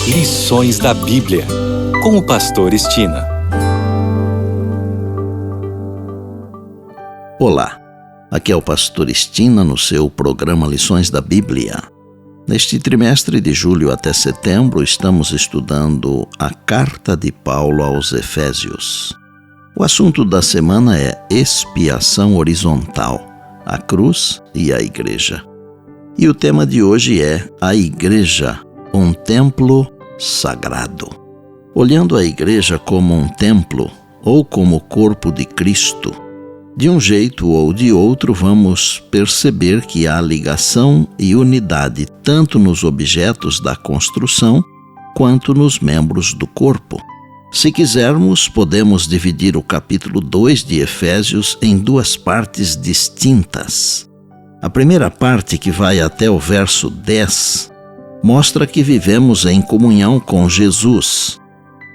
Lições da Bíblia, com o pastor Estina. Olá, aqui é o pastor Estina no seu programa Lições da Bíblia. Neste trimestre de julho até setembro, estamos estudando a Carta de Paulo aos Efésios. O assunto da semana é expiação horizontal, a cruz e a igreja. E o tema de hoje é a igreja, um templo sagrado. Olhando a igreja como um templo ou como o corpo de Cristo, de um jeito ou de outro vamos perceber que há ligação e unidade tanto nos objetos da construção quanto nos membros do corpo. Se quisermos, podemos dividir o capítulo 2 de Efésios em duas partes distintas. A primeira parte, que vai até o verso 10, mostra que vivemos em comunhão com Jesus.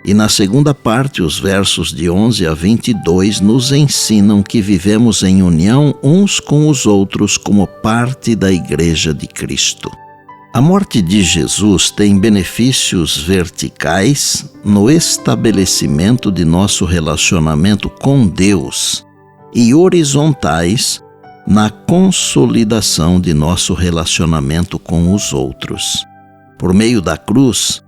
E na segunda parte, os versos de 11 a 22, nos ensinam que vivemos em união uns com os outros como parte da Igreja de Cristo. A morte de Jesus tem benefícios verticais no estabelecimento de nosso relacionamento com Deus e horizontais na consolidação de nosso relacionamento com os outros. Por meio da cruz,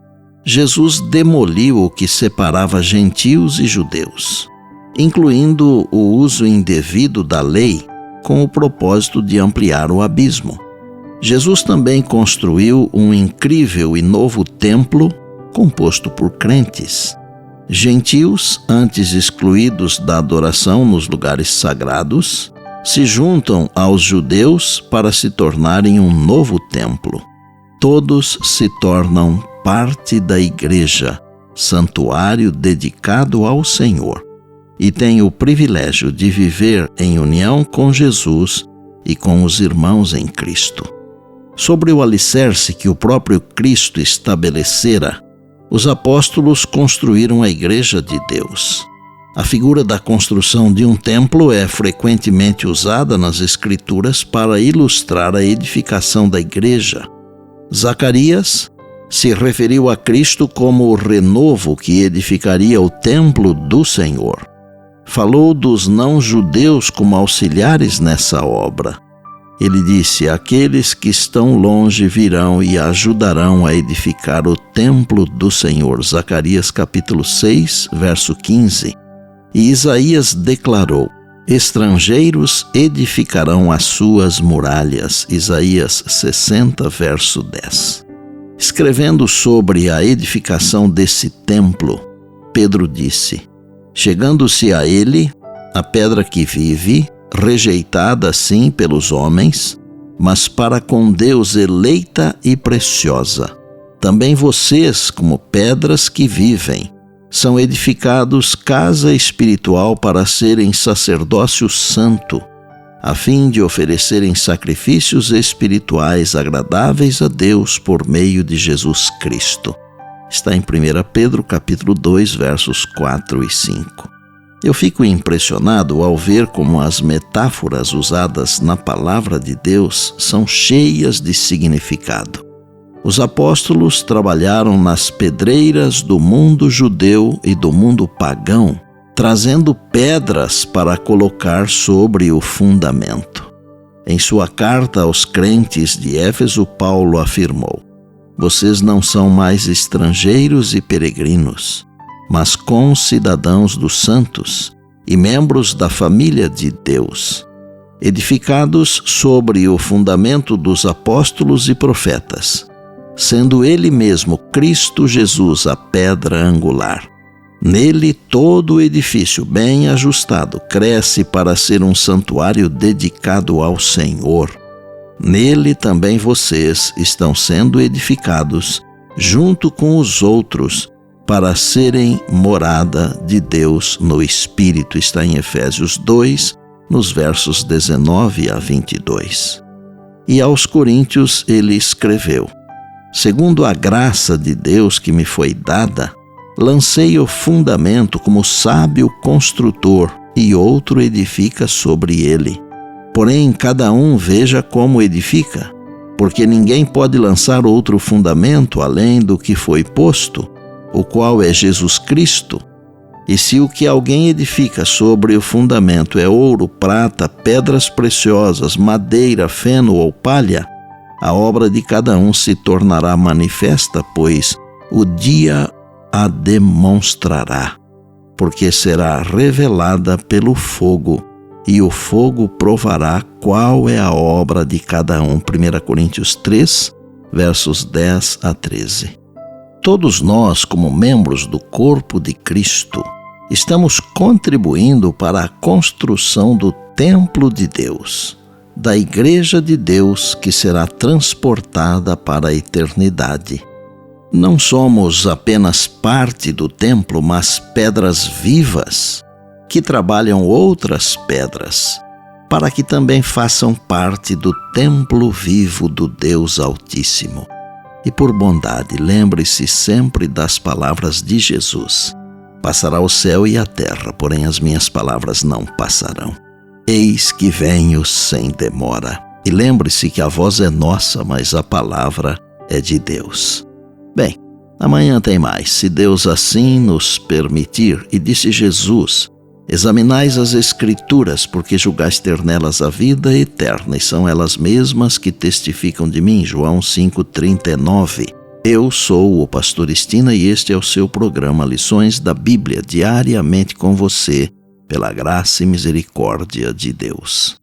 Jesus demoliu o que separava gentios e judeus, incluindo o uso indevido da lei com o propósito de ampliar o abismo. Jesus também construiu um incrível e novo templo composto por crentes. Gentios, antes excluídos da adoração nos lugares sagrados, se juntam aos judeus para se tornarem um novo templo. Todos se tornam parte da igreja, santuário dedicado ao Senhor, e têm o privilégio de viver em união com Jesus e com os irmãos em Cristo. Sobre o alicerce que o próprio Cristo estabelecera, os apóstolos construíram a igreja de Deus. A figura da construção de um templo é frequentemente usada nas Escrituras para ilustrar a edificação da igreja. Zacarias se referiu a Cristo como o renovo que edificaria o templo do Senhor. Falou dos não-judeus como auxiliares nessa obra. Ele disse: aqueles que estão longe virão e ajudarão a edificar o templo do Senhor. Zacarias capítulo 6, verso 15. E Isaías declarou: estrangeiros edificarão as suas muralhas. Isaías 60, verso 10. Escrevendo sobre a edificação desse templo, Pedro disse: chegando-se a ele, a pedra que vive, rejeitada sim pelos homens, mas para com Deus eleita e preciosa. Também vocês, como pedras que vivem, são edificados casa espiritual para serem sacerdócio santo, a fim de oferecerem sacrifícios espirituais agradáveis a Deus por meio de Jesus Cristo. Está em 1 Pedro capítulo 2, versos 4 e 5. Eu fico impressionado ao ver como as metáforas usadas na palavra de Deus são cheias de significado. Os apóstolos trabalharam nas pedreiras do mundo judeu e do mundo pagão, trazendo pedras para colocar sobre o fundamento. Em sua carta aos crentes de Éfeso, Paulo afirmou: vocês não são mais estrangeiros e peregrinos, mas concidadãos dos santos e membros da família de Deus, edificados sobre o fundamento dos apóstolos e profetas, sendo Ele mesmo, Cristo Jesus, a pedra angular. Nele todo o edifício bem ajustado cresce para ser um santuário dedicado ao Senhor. Nele também vocês estão sendo edificados, junto com os outros, para serem morada de Deus no Espírito. Está em Efésios 2, nos versos 19 a 22. E aos Coríntios ele escreveu: segundo a graça de Deus que me foi dada, lancei o fundamento como sábio construtor, e outro edifica sobre ele. Porém, cada um veja como edifica, porque ninguém pode lançar outro fundamento além do que foi posto, o qual é Jesus Cristo. E se o que alguém edifica sobre o fundamento é ouro, prata, pedras preciosas, madeira, feno ou palha, a obra de cada um se tornará manifesta, pois o dia a demonstrará, porque será revelada pelo fogo, e o fogo provará qual é a obra de cada um. 1 Coríntios 3, versos 10 a 13. Todos nós, como membros do corpo de Cristo, estamos contribuindo para a construção do templo de Deus, da Igreja de Deus que será transportada para a eternidade. Não somos apenas parte do templo, mas pedras vivas que trabalham outras pedras, para que também façam parte do templo vivo do Deus Altíssimo. E por bondade, lembre-se sempre das palavras de Jesus: passará o céu e a terra, porém as minhas palavras não passarão. Eis que venho sem demora. E lembre-se que a voz é nossa, mas a palavra é de Deus. Bem, amanhã tem mais, se Deus assim nos permitir. E disse Jesus: examinais as Escrituras, porque julgais ter nelas a vida eterna, e são elas mesmas que testificam de mim. João 5,39. Eu sou o pastor Estina e este é o seu programa Lições da Bíblia, diariamente com você, pela graça e misericórdia de Deus.